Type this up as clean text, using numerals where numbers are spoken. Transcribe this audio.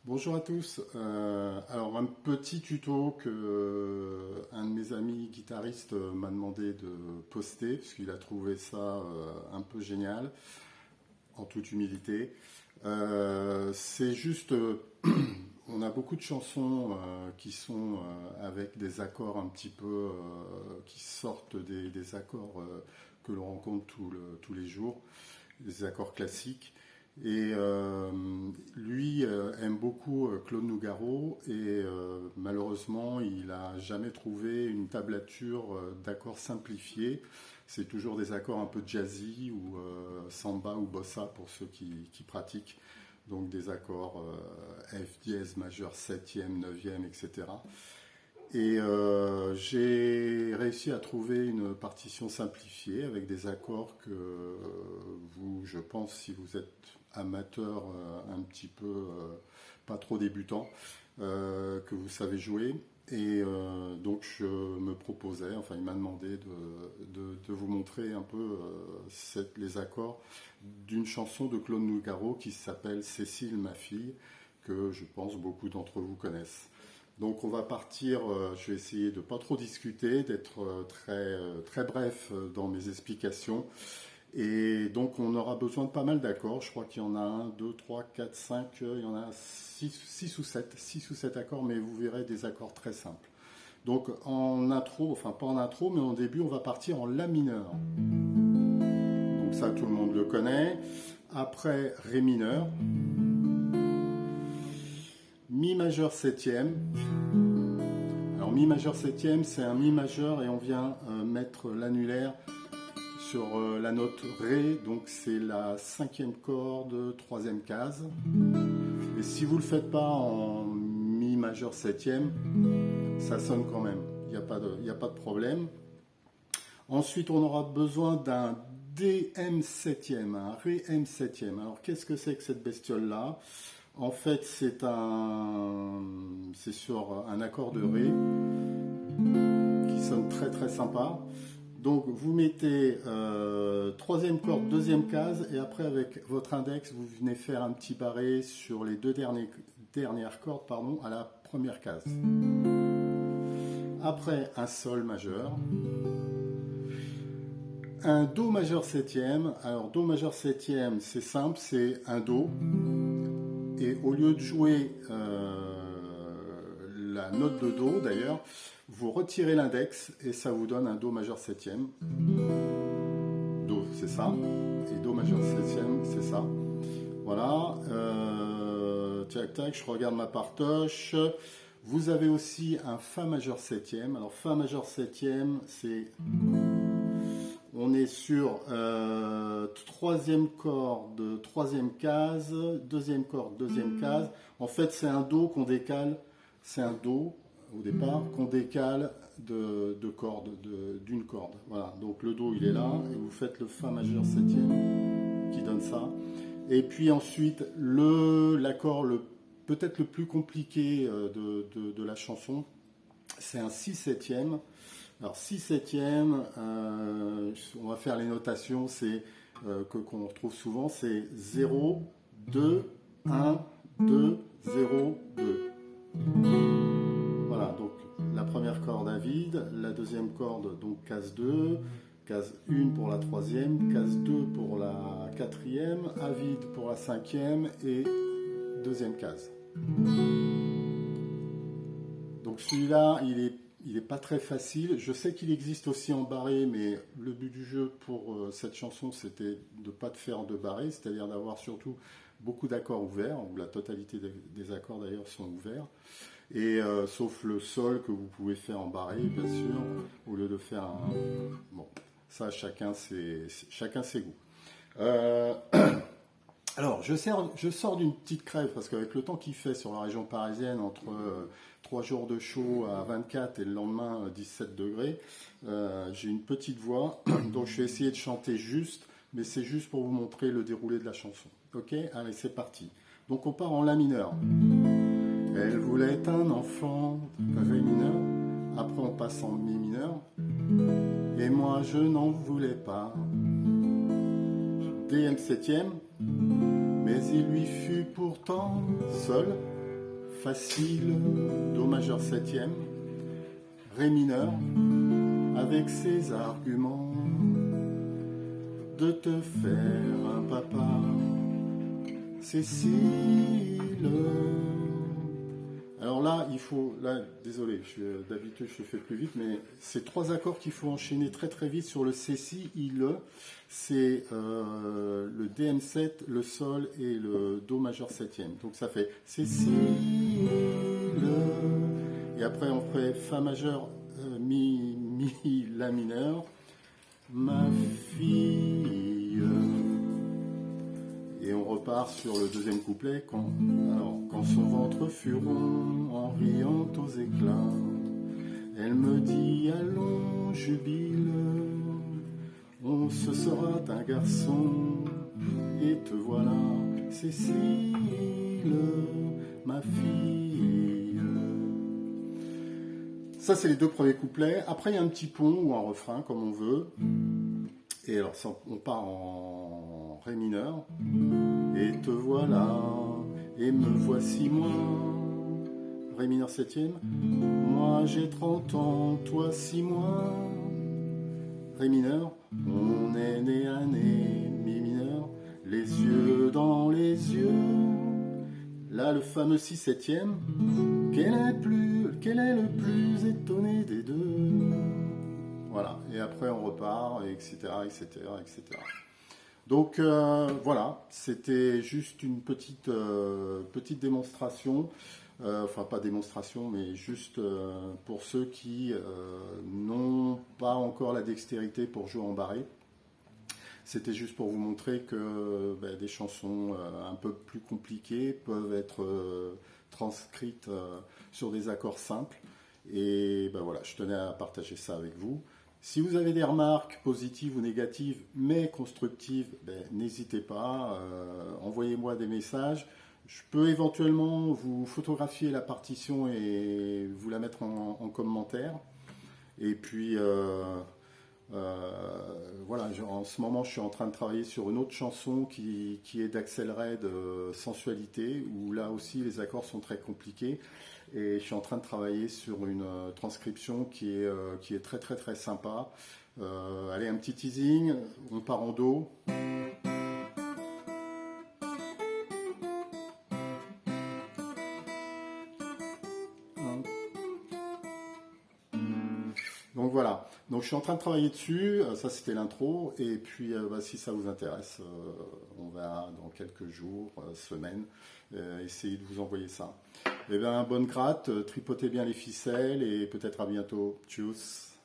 Bonjour à tous. Alors un petit tuto que un de mes amis guitaristes m'a demandé de poster parce qu'il a trouvé ça un peu génial, en toute humilité. C'est juste, on a beaucoup de chansons qui sont avec des accords un petit peu qui sortent des accords que l'on rencontre tous les jours, des accords classiques. Et lui aime beaucoup Claude Nougaro et malheureusement il n'a jamais trouvé une tablature d'accords simplifiés. C'est toujours des accords un peu jazzy ou samba ou bossa pour ceux qui pratiquent. Donc des accords F dièse majeur 7e, 9e, etc. Et j'ai réussi à trouver une partition simplifiée avec des accords que vous, je pense, si vous êtes amateur un petit peu, pas trop débutant, que vous savez jouer. Et donc je me proposais, enfin il m'a demandé de vous montrer un peu les accords d'une chanson de Claude Nougaro qui s'appelle Cécile, ma fille, que je pense beaucoup d'entre vous connaissent. Donc on va partir, je vais essayer de ne pas trop discuter, d'être très bref dans mes explications. Et donc on aura besoin de pas mal d'accords, je crois qu'il y en a un, 2, 3, 4, 5, il y en a 6 ou 7 accords, mais vous verrez des accords très simples. Donc en intro, enfin pas en intro, mais en début on va partir en La mineur. Donc ça tout le monde le connaît. Après Ré mineur, Mi majeur septième. Alors Mi majeur septième, c'est un Mi majeur et on vient mettre l'annulaire sur la note Ré, donc c'est la cinquième corde, troisième case. Et si vous ne le faites pas en Mi majeur septième, ça sonne quand même, il n'y a pas de problème. Ensuite, on aura besoin d'un DM septième, un Ré M septième. Alors qu'est-ce que c'est que cette bestiole-là? En fait, c'est sur un accord de Ré qui sonne très très sympa. Donc vous mettez troisième corde, deuxième case, et après avec votre index, vous venez faire un petit barré sur les dernières cordes à la première case. Après un Sol majeur, un Do majeur septième. Alors Do majeur septième, c'est simple, c'est un Do. Et au lieu de jouer la note de Do d'ailleurs, vous retirez l'index et ça vous donne un Do majeur septième. Do, c'est ça. Et Do majeur septième, c'est ça. Voilà. Tac, tac, je regarde ma partoche. Vous avez aussi un Fa majeur septième. Alors Fa majeur septième, c'est... On est sur troisième corde, troisième case, deuxième corde, deuxième case. En fait, c'est un Do qu'on décale. C'est un Do au départ qu'on décale de corde, d'une corde. Voilà. Donc le Do il est là et vous faites le Fa majeur septième qui donne ça. Et puis ensuite l'accord peut-être le plus compliqué de la chanson, c'est un Si septième. Alors Si septième, on va faire les notations, c'est qu'on retrouve souvent, c'est 0, 2, 1, 2, 0, 2. Voilà, donc la première corde à vide, la deuxième corde, donc case 2, case 1 pour la troisième, case 2 pour la quatrième, à vide pour la cinquième et deuxième case. Donc celui-là, il est pas très facile. Je sais qu'il existe aussi en barré, mais le but du jeu pour cette chanson, c'était de ne pas faire de barré, c'est-à-dire d'avoir surtout beaucoup d'accords ouverts, ou la totalité des accords d'ailleurs sont ouverts, et sauf le sol que vous pouvez faire en barré, bien sûr, au lieu de faire un... Bon, ça, chacun ses goûts. Alors, je sors d'une petite crève, parce qu'avec le temps qu'il fait sur la région parisienne, entre 3 jours de chaud à 24 et le lendemain 17 degrés, j'ai une petite voix, donc je vais essayer de chanter juste, mais c'est juste pour vous montrer le déroulé de la chanson. Ok? Allez, c'est parti. Donc on part en La mineur. Elle voulait un enfant, Ré mineur, après on passe en Mi mineur, et moi je n'en voulais pas. DM septième, mais il lui fut pourtant Sol, facile, Do majeur septième, Ré mineur, avec ses arguments de te faire un papa, Cécile. Alors là, désolé, d'habitude je fais plus vite, mais c'est 3 accords qu'il faut enchaîner très très vite sur le Cécile. C'est le DM7, le Sol et le Do majeur septième. Donc ça fait Cécile. Et après on ferait Fa majeur, Mi, La mineur, ma fille. Et on repart sur le deuxième couplet. Quand son ventre fut rond, en riant aux éclats, elle me dit allons, jubile, on se sera un garçon, et te voilà, Cécile, ma fille. Ça, c'est les 2 premiers couplets. Après, il y a un petit pont ou un refrain, comme on veut. Et alors, on part en Ré mineur. Et te voilà, et me voici moi. Ré mineur septième. Moi j'ai 30 ans, toi 6 mois. Ré mineur. On est né à né, Mi mineur. Les yeux dans les yeux. Là, le fameux Si septième. Quel est le plus étonné des deux? Voilà, et après on repart, etc., etc., etc. Donc voilà, c'était juste une petite démonstration, enfin pas démonstration, mais juste pour ceux qui n'ont pas encore la dextérité pour jouer en barré. C'était juste pour vous montrer que des chansons un peu plus compliquées peuvent être transcrites sur des accords simples. Et voilà, je tenais à partager ça avec vous. Si vous avez des remarques positives ou négatives, mais constructives, n'hésitez pas, envoyez-moi des messages. Je peux éventuellement vous photographier la partition et vous la mettre en commentaire. Et puis, voilà, en ce moment, je suis en train de travailler sur une autre chanson qui est d'Axel Red, Sensualité, où là aussi les accords sont très compliqués. Et je suis en train de travailler sur une transcription qui est très très très sympa. Allez, un petit teasing, on part en Do. Donc voilà, donc je suis en train de travailler dessus, ça c'était l'intro, et puis si ça vous intéresse, on va dans quelques jours, semaines, essayer de vous envoyer ça. Eh bien, bonne gratte, tripotez bien les ficelles, et peut-être à bientôt. Tchuss!